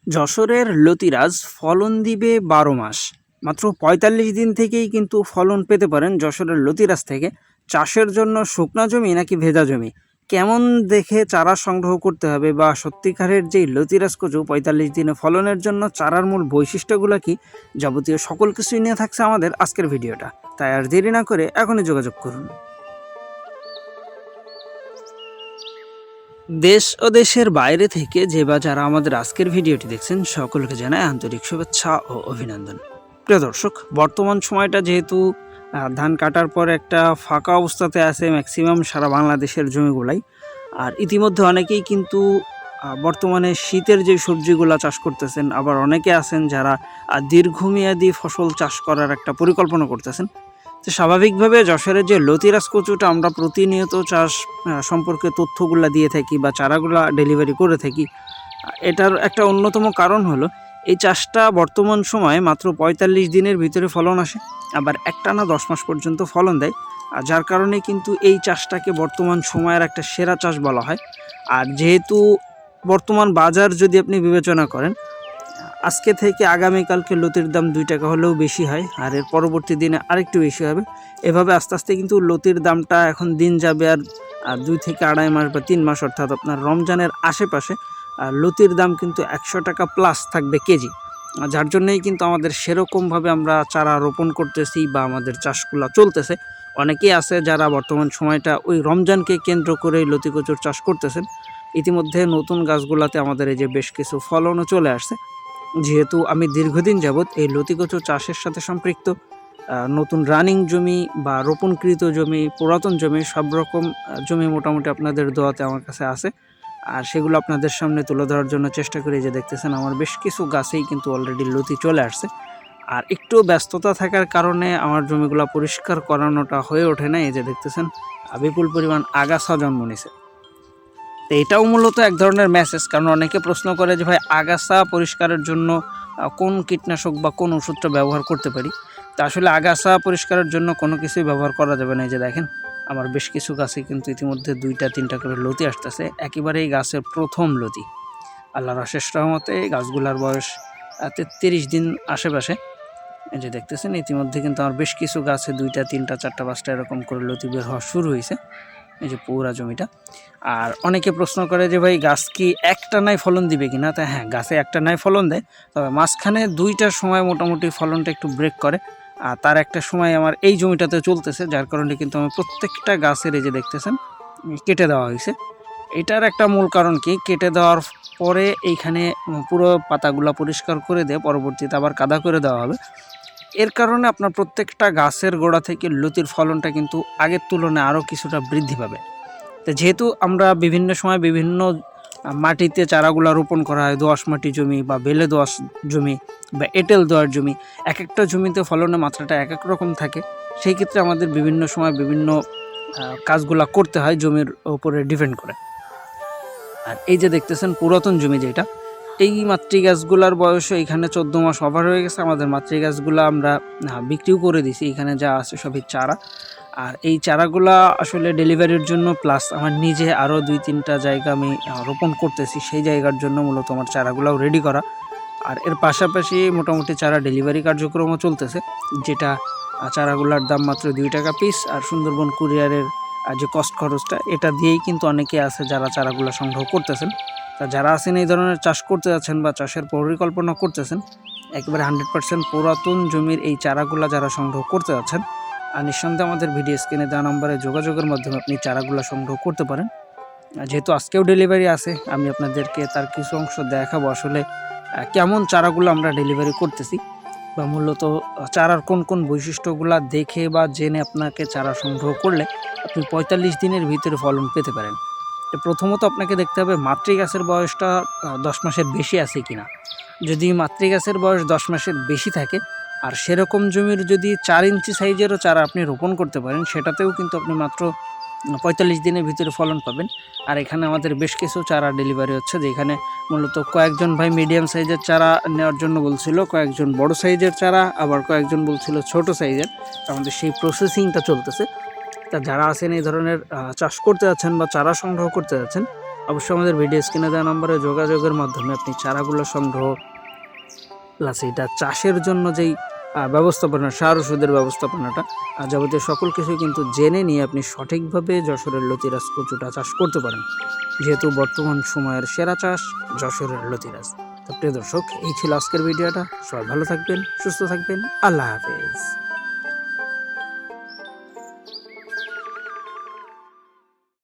যশোরের লতিরাজ ফলন দিবে ১২ মাস। মাত্র ৪৫ দিন থেকেই কিন্তু ফলন পেতে পারেন যশোরের লতিরাজ থেকে। চাষের জন্য শুকনা জমি নাকি ভেজা জমি? কেমন দেখে চারা সংগ্রহ করতে হবে বা সত্যিকারের যেই লতিরাজ কচু ৪৫ দিনে ফলনের জন্য চারার মূল বৈশিষ্ট্যগুলো কি? যাবতীয় সকল কিছুই নিয়ে থাকছে আমাদের আজকের ভিডিওটা। তাই আর দেরি না করে এখনই যোগাযোগ করুন। দেশ ও দেশের বাইরে থেকে যে বা যারা আমাদের আজকের ভিডিওটি দেখছেন সকলকে জানাই আন্তরিক শুভেচ্ছা ও অভিনন্দন। প্রিয় দর্শক, বর্তমান সময়টা যেহেতু ধান কাটার পর একটা ফাঁকা অবস্থাতে আছে ম্যাক্সিমাম সারা বাংলাদেশের জমিগুলাই, আর ইতিমধ্যে অনেকেই কিন্তু বর্তমানে শীতের যে সবজিগুলা চাষ করতেছেন, আবার অনেকে আছেন যারা দীর্ঘমেয়াদী ফসল চাষ করার একটা পরিকল্পনা করতেছেন। তো স্বাভাবিকভাবে যশোরের যে লতিরাজ কচুটা আমরা প্রতিনিয়ত চাষ সম্পর্কে তথ্যগুলা দিয়ে থাকি বা চারাগুলা ডেলিভারি করে থাকি, এটার একটা অন্যতম কারণ হলো এই চাষটা বর্তমান সময়ে মাত্র ৪৫ দিনের ভিতরে ফলন আসে, আবার একটানা ১০ মাস পর্যন্ত ফলন দেয়। আর যার কারণে কিন্তু এই চাষটাকে বর্তমান সময়ের একটা সেরা চাষ বলা হয়। আর যেহেতু বর্তমান বাজার যদি আপনি বিবেচনা করেন, আজকে থেকে আগামীকালকে লতির দাম ২ টাকা হলেও বেশি হয়, আর এর পরবর্তী দিনে আরেকটু বেশি হবে। এভাবে আস্তে আস্তে কিন্তু লতির দামটা এখন দিন যাবে আর ২ থেকে আড়াই মাস বা ৩ মাস, অর্থাৎ আপনার রমজানের আশেপাশে লতির দাম কিন্তু ১০০ টাকা প্লাস থাকবে কেজি। যার জন্যই কিন্তু আমাদের সেরকমভাবে আমরা চারা রোপণ করতেছি বা আমাদের চাষগুলো চলতেছে। অনেকেই আছে যারা বর্তমান সময়টা ওই রমজানকে কেন্দ্র করেই লতি কচুর চাষ করতেছেন। ইতিমধ্যে নতুন গাছগুলাতে আমাদের এই যে বেশ কিছু ফলনও চলে আসছে। যেহেতু আমি দীর্ঘদিন যাবৎ এই লতি কচু চাষের সাথে সম্পৃক্ত, নতুন রানিং জমি বা রোপণকৃত জমি, পুরাতন জমি, সব রকম জমি মোটামুটি আপনাদের দোয়াতে আমার কাছে আছে। আর সেগুলো আপনাদের সামনে তুলে ধরার জন্য চেষ্টা করি। যে দেখতেছেন আমার বেশ কিছু গাছেই কিন্তু অলরেডি লতি চলে আসছে। আর একটু ব্যস্ততা থাকার কারণে আমার জমিগুলো পরিষ্কার করানোটা হয়ে ওঠে না। এই যে দেখতেছেন বিপুল পরিমাণ আগাছা জন্ম নিছে। তো এটাও মূলত এক ধরনের মেসেজ, কারণ অনেকে প্রশ্ন করে যে ভাই আগাছা পরিষ্কারের জন্য কোন কীটনাশক বা কোন ওষুধটা ব্যবহার করতে পারি। তা আসলে আগাছা পরিষ্কারের জন্য কোনো কিছুই ব্যবহার করা যাবে না। এই যে দেখেন আমার বেশ কিছু গাছে কিন্তু ইতিমধ্যে ২টা-৩টা করে লতি আসতেছে, একেবারেই গাছের প্রথম লতি। আল্লাহর অশেষ রহমতে গাছগুলার বয়স ৩৩ দিন আশেপাশে। এই যে দেখতেছেন ইতিমধ্যে কিন্তু আমার বেশ কিছু গাছে ২টা, ৩টা, ৪টা, ৫টা এরকম করে লতি বের হওয়া শুরু হয়েছে। এই যে পুরা জমিটা। আর অনেকে প্রশ্ন করে যে ভাই গাছ কি একটানাই ফলন দিবে কিনা? তা হ্যাঁ, গাছে একটানাই ফলন দেয়, তবে মাঝখানে ২টার সময় মোটামুটি ফলনটা একটু ব্রেক করে। আর তার একটা সময় আমার এই জমিটাতে চলতেছে, যার কারণে কিন্তু আমার প্রত্যেকটা গাছের এই যে দেখতেছেন কেটে দেওয়া হয়েছে। এটার একটা মূল কারণ কি, কেটে দেওয়ার পরে এইখানে পুরো পাতাগুলা পরিষ্কার করে দিয়ে পরবর্তীতে আবার কাদা করে দেওয়া হবে। এর কারণে আপনার প্রত্যেকটা গাছের গোড়া থেকে লতির ফলনটা কিন্তু আগের তুলনায় আরও কিছুটা বৃদ্ধি পাবে। তো যেহেতু আমরা বিভিন্ন সময় বিভিন্ন মাটিতে চারাগুলা রোপণ করা হয়, দোআঁশ মাটি জমি বা বেলে দোআঁশ জমি বা এঁটেল দোআঁশ জমি, এক একটা জমিতে ফলনের মাত্রাটা এক এক রকম থাকে। সেই ক্ষেত্রে আমাদের বিভিন্ন সময় বিভিন্ন কাজগুলা করতে হয় জমির উপরে ডিপেন্ড করে। আর এই যে দেখতেছেন পুরাতন জমি যেটা, এই মাতৃ গাছগুলার বয়সও এখানে ১৪ মাস ওভার হয়ে গেছে। আমাদের মাতৃ গাছগুলো আমরা বিক্রিও করে দিছি। এখানে যা আছে সবই চারা। আর এই চারাগুলা আসলে ডেলিভারির জন্য, প্লাস আমার নিজে আরও ২-৩টা জায়গা আমি রোপণ করতেছি, সেই জায়গার জন্য মূলত আমার চারাগুলাও রেডি করা। আর এর পাশাপাশি মোটামুটি চারা ডেলিভারি কার্যক্রমও চলতেছে, যেটা চারাগুলার দাম মাত্র ২ টাকা পিস। আর সুন্দরবন কুরিয়ারের যে কস্ট খরচটা, এটা দিয়েই কিন্তু অনেকে আছে যারা চারাগুলো সংগ্রহ করতেছেন। তা যারা আছেন এই ধরনের চাষ করতে যাচ্ছেন বা চাষের পরিকল্পনা করতেছেন, একেবারে 100% পুরাতন জমির এই চারাগুলা যারা সংগ্রহ করতে যাচ্ছেন, আর নিঃসন্দেহে আমাদের ভিডিও স্ক্রিনে দেওয়া নম্বরে যোগাযোগের মাধ্যমে আপনি চারাগুলো সংগ্রহ করতে পারেন। যেহেতু আজকেও ডেলিভারি আছে, আমি আপনাদেরকে তার কিছু অংশ দেখাবো আসলে কেমন চারাগুলো আমরা ডেলিভারি করতেছি, বা মূলত চারার কোন কোন বৈশিষ্ট্যগুলো দেখে বা জেনে আপনাকে চারা সংগ্রহ করলে আপনি ৪৫ দিনের ভিতরে ফলন পেতে পারেন। প্রথমত আপনাকে দেখতে হবে মাতৃ গাছের বয়সটা ১০ মাসের বেশি আছে কিনা। যদি মাতৃ গাছের বয়স ১০ মাসের বেশি থাকে, আর সেরকম জমির যদি ৪ ইঞ্চি সাইজেরও চারা আপনি রোপণ করতে পারেন, সেটাতেও কিন্তু আপনি মাত্র ৪৫ দিনের ভিতরে ফলন পাবেন। আর এখানে আমাদের বেশ কিছু চারা ডেলিভারি হচ্ছে, যেখানে মূলত কয়েকজন ভাই মিডিয়াম সাইজের চারা নেওয়ার জন্য বলছিল, কয়েকজন বড় সাইজের চারা, আবার কয়েকজন বলছিল ছোট সাইজের। আমাদের সেই প্রসেসিংটা চলতেছে। তা যারা আছেন এই ধরনের চাষ করতে যাচ্ছেন বা চারা সংগ্রহ করতে যাচ্ছেন, অবশ্যই আমাদের ভিডিও স্ক্রিনে দেওয়া নম্বরে যোগাযোগের মাধ্যমে আপনি চারাগুলো সংগ্রহ প্লাস এটা চাষের জন্য যেই ব্যবস্থাপনা, সার ওষুধের ব্যবস্থাপনাটা যাবতীয় সকল কিছুই কিন্তু জেনে নিয়ে আপনি সঠিকভাবে যশোরের লতিরাজ কচুটা চাষ করতে পারেন, যেহেতু বর্তমান সময়ের সেরা চাষ যশোরের লতিরাজ। তো প্রিয় দর্শক, এই ছিল আজকের ভিডিওটা। সবাই ভালো থাকবেন, সুস্থ থাকবেন, আল্লাহ হাফেজ।